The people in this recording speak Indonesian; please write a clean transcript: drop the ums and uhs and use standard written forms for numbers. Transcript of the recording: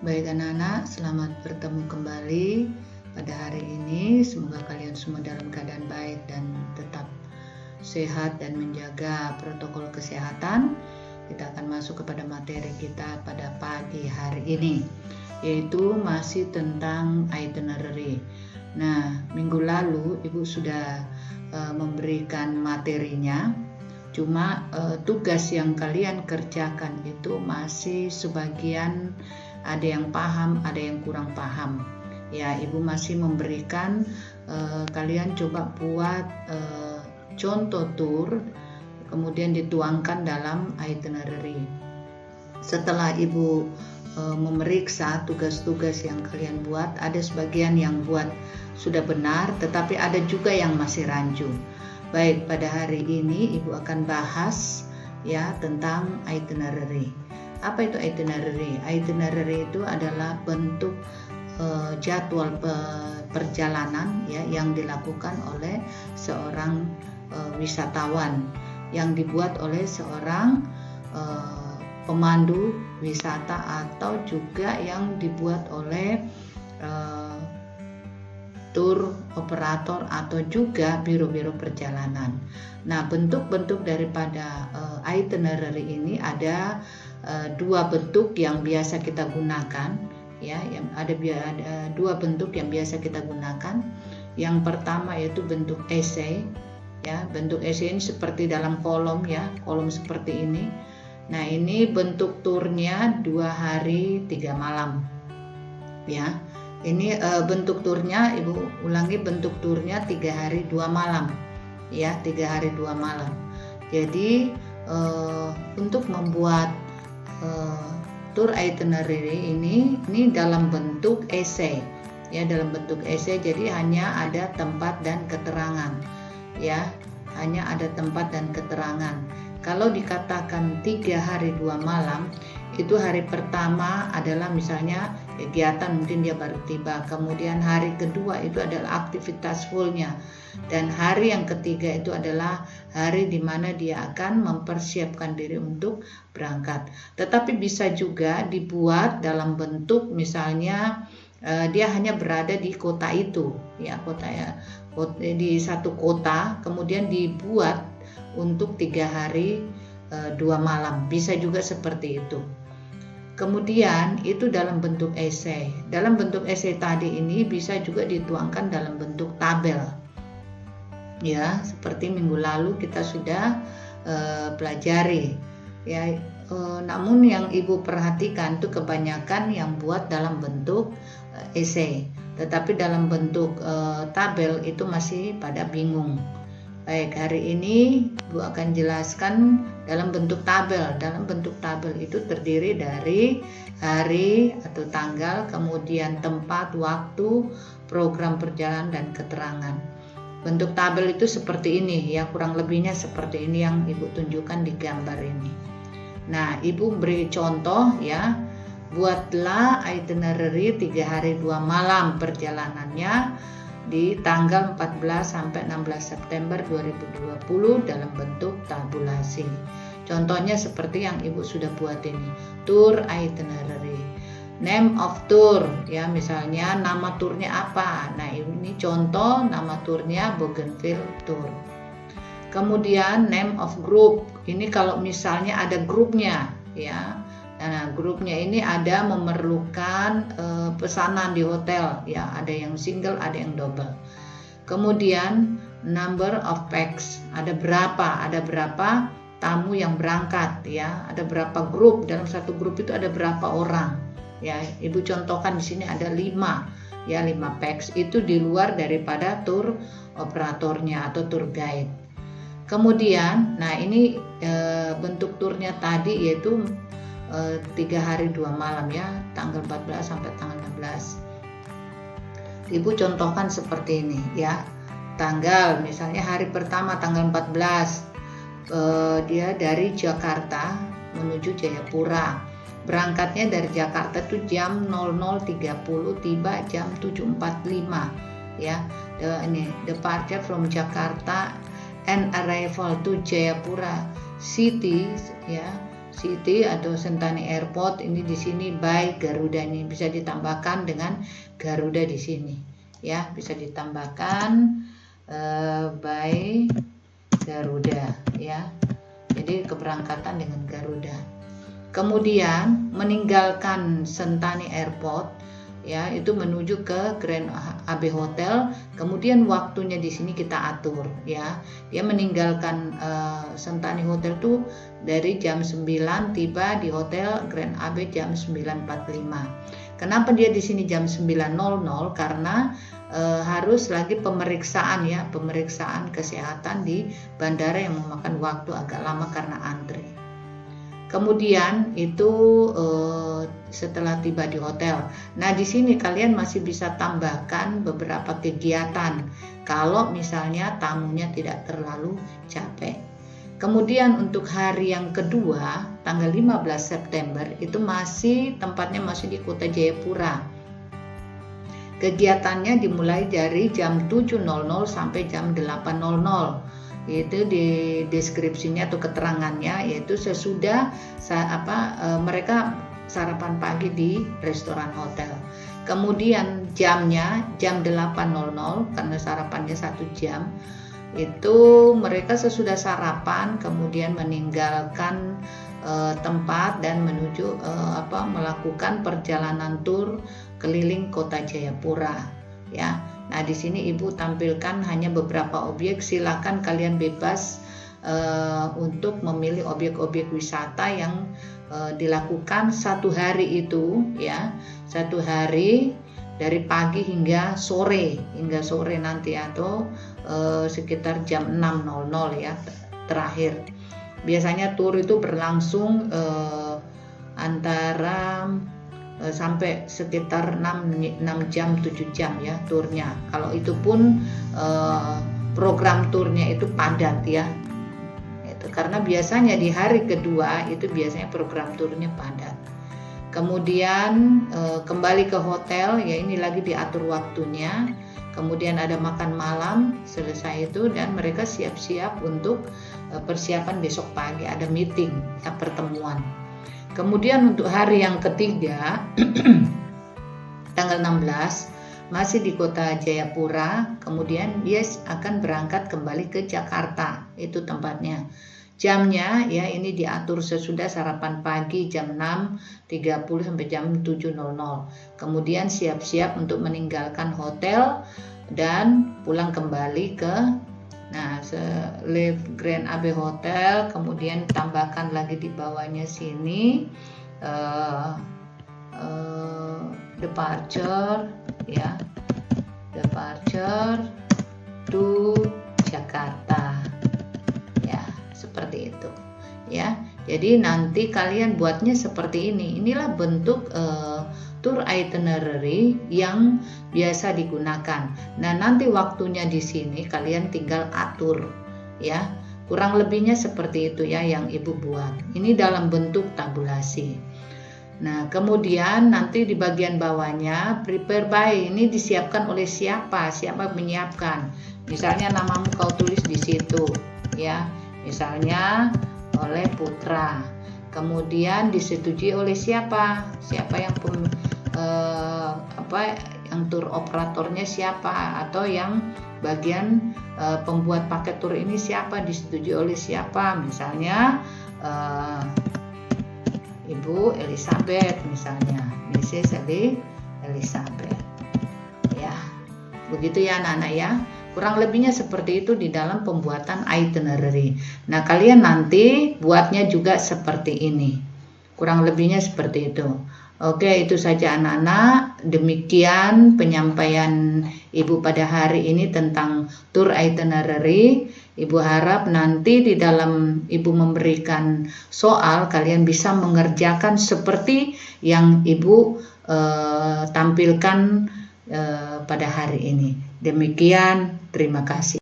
Baik anak-anak, selamat bertemu kembali pada hari ini. Semoga kalian semua dalam keadaan baik dan tetap sehat dan menjaga protokol kesehatan. Kita akan masuk kepada materi kita pada pagi hari ini, yaitu masih tentang itinerary. Nah, minggu lalu Ibu sudah memberikan materinya. Cuma tugas yang kalian kerjakan itu masih sebagian ada yang paham, ada yang kurang paham. Ya, Ibu masih memberikan kalian coba buat contoh tour, kemudian dituangkan dalam itinerary. Setelah Ibu memeriksa tugas-tugas yang kalian buat, ada sebagian yang buat sudah benar, tetapi ada juga yang masih rancu. Baik, pada hari ini Ibu akan bahas ya tentang itinerary. Apa itu itinerary? Itinerary itu adalah bentuk jadwal perjalanan ya yang dilakukan oleh seorang wisatawan, yang dibuat oleh seorang pemandu wisata atau juga yang dibuat oleh tour operator atau juga biro-biro perjalanan. Nah, bentuk-bentuk daripada itinerary ini ada dua bentuk yang biasa kita gunakan, ya, yang ada dua bentuk yang biasa kita gunakan. Yang pertama yaitu bentuk essay, ya. Bentuk essay ini seperti dalam kolom, ya, kolom seperti ini. Nah, ini bentuk turnya 2 hari 3 malam, ya. Ini bentuk turnya, Ibu ulangi, bentuk turnya 3 hari 2 malam, ya, 3 hari 2 malam. Jadi untuk membuat tour itinerary ini dalam bentuk essay, ya, dalam bentuk essay. Jadi hanya ada tempat dan keterangan, ya, hanya ada tempat dan keterangan. Kalau dikatakan 3 hari 2 malam, itu hari pertama adalah misalnya kegiatan, mungkin dia baru tiba, kemudian hari kedua itu adalah aktivitas fullnya, dan hari yang ketiga itu adalah hari di mana dia akan mempersiapkan diri untuk berangkat. Tetapi bisa juga dibuat dalam bentuk misalnya dia hanya berada di kota itu, ya, di satu kota, kemudian dibuat untuk 3 hari 2 malam, bisa juga seperti itu. Kemudian itu dalam bentuk essay. Dalam bentuk essay tadi ini bisa juga dituangkan dalam bentuk tabel, ya, seperti minggu lalu kita sudah pelajari, ya. Namun yang Ibu perhatikan itu kebanyakan yang buat dalam bentuk essay, tetapi dalam bentuk tabel itu masih pada bingung. Baik, hari ini Bu akan jelaskan dalam bentuk tabel. Dalam bentuk tabel itu terdiri dari hari atau tanggal, kemudian tempat, waktu, program perjalanan, dan keterangan. Bentuk tabel itu seperti ini, ya, kurang lebihnya seperti ini yang Ibu tunjukkan di gambar ini. Nah, Ibu beri contoh, ya. Buatlah itinerary 3 hari 2 malam perjalanannya di tanggal 14 sampai 16 September 2020 dalam bentuk tabulasi. Contohnya seperti yang Ibu sudah buat ini, tour itinerary. Name of tour, ya, misalnya nama turnya apa. Nah, ini contoh nama turnya Bougainville Tour. Kemudian name of group, ini kalau misalnya ada grupnya, ya. Nah, grupnya ini ada memerlukan pesanan di hotel, ya, ada yang single, ada yang double. Kemudian number of pax, ada berapa tamu yang berangkat, ya, ada berapa grup, dalam satu grup itu ada berapa orang, ya. Ibu contohkan di sini ada 5, ya, 5 pax, itu di luar daripada tour operatornya atau tour guide. Kemudian, nah, ini bentuk turnya tadi yaitu 3 hari 2 malam, ya, tanggal 14 sampai tanggal 16. Ibu contohkan seperti ini, ya. Tanggal, misalnya hari pertama tanggal 14, dia dari Jakarta menuju Jayapura. Berangkatnya dari Jakarta itu jam 00.30, tiba jam 7.45, ya. Ini departure from Jakarta and arrival to Jayapura City, ya, City atau Sentani Airport ini di sini by Garuda, ini bisa ditambahkan dengan Garuda di sini ya, bisa ditambahkan by Garuda ya. Jadi keberangkatan dengan Garuda. Kemudian meninggalkan Sentani Airport ya, itu menuju ke Grand AB Hotel. Kemudian waktunya di sini kita atur ya. Dia meninggalkan Sentani Hotel tuh dari jam 9, tiba di Hotel Grand AB jam 9.45. Kenapa dia di sini jam 9.00? Karena harus lagi pemeriksaan ya, pemeriksaan kesehatan di bandara yang memakan waktu agak lama karena antri. Kemudian itu setelah tiba di hotel. Nah, di sini kalian masih bisa tambahkan beberapa kegiatan kalau misalnya tamunya tidak terlalu capek. Kemudian untuk hari yang kedua, tanggal 15 September itu masih tempatnya masih di Kota Jayapura. Kegiatannya dimulai dari jam 7.00 sampai jam 8.00. Itu di deskripsinya atau keterangannya, yaitu sesudah mereka sarapan pagi di restoran hotel. Kemudian jamnya jam 8.00 karena sarapannya 1 jam. Itu mereka sesudah sarapan kemudian meninggalkan tempat dan menuju melakukan perjalanan tur keliling Kota Jayapura ya. Nah, di sini Ibu tampilkan hanya beberapa objek, silakan kalian bebas untuk memilih objek-objek wisata yang dilakukan satu hari itu ya, satu hari dari pagi hingga sore nanti atau sekitar jam 6.00 ya terakhir. Biasanya tur itu berlangsung antara sampai sekitar 6 jam 7 jam ya turnya. Kalau itu pun program turnya itu padat ya. Itu karena biasanya di hari kedua itu biasanya program turnya padat. Kemudian kembali ke hotel ya, ini lagi diatur waktunya. Kemudian ada makan malam selesai itu dan mereka siap-siap untuk persiapan besok pagi, ada meeting ya, pertemuan. Kemudian untuk hari yang ketiga tanggal 16 masih di Kota Jayapura, kemudian dia akan berangkat kembali ke Jakarta, itu tempatnya. Jamnya ya ini diatur sesudah sarapan pagi jam 6.30 sampai jam 7.00. Kemudian siap-siap untuk meninggalkan hotel dan pulang kembali ke Live Grand AB Hotel. Kemudian tambahkan lagi di bawahnya sini departure ya, departure to Jakarta ya, seperti itu ya. Jadi nanti kalian buatnya seperti ini. Inilah bentuk tour itinerary yang biasa digunakan. Nah, nanti waktunya di sini kalian tinggal atur ya. Kurang lebihnya seperti itu ya yang Ibu buat. Ini dalam bentuk tabulasi. Nah, kemudian nanti di bagian bawahnya prepare by, ini disiapkan oleh siapa? Siapa menyiapkan? Misalnya namamu kau tulis di situ ya. Misalnya oleh Putra. Kemudian disetujui oleh siapa? Siapa yang yang tur operatornya siapa, atau yang bagian pembuat paket tur ini siapa, disetujui oleh siapa? Misalnya Ibu Elizabeth misalnya, Mrs. Elizabeth ya. Begitu ya anak-anak ya. Kurang lebihnya seperti itu di dalam pembuatan itinerary. Nah, kalian nanti buatnya juga seperti ini. Kurang lebihnya seperti itu. Oke, itu saja anak-anak. Demikian penyampaian Ibu pada hari ini tentang tour itinerary. Ibu harap nanti di dalam Ibu memberikan soal, kalian bisa mengerjakan seperti yang Ibu tampilkan pada hari ini. Demikian, terima kasih.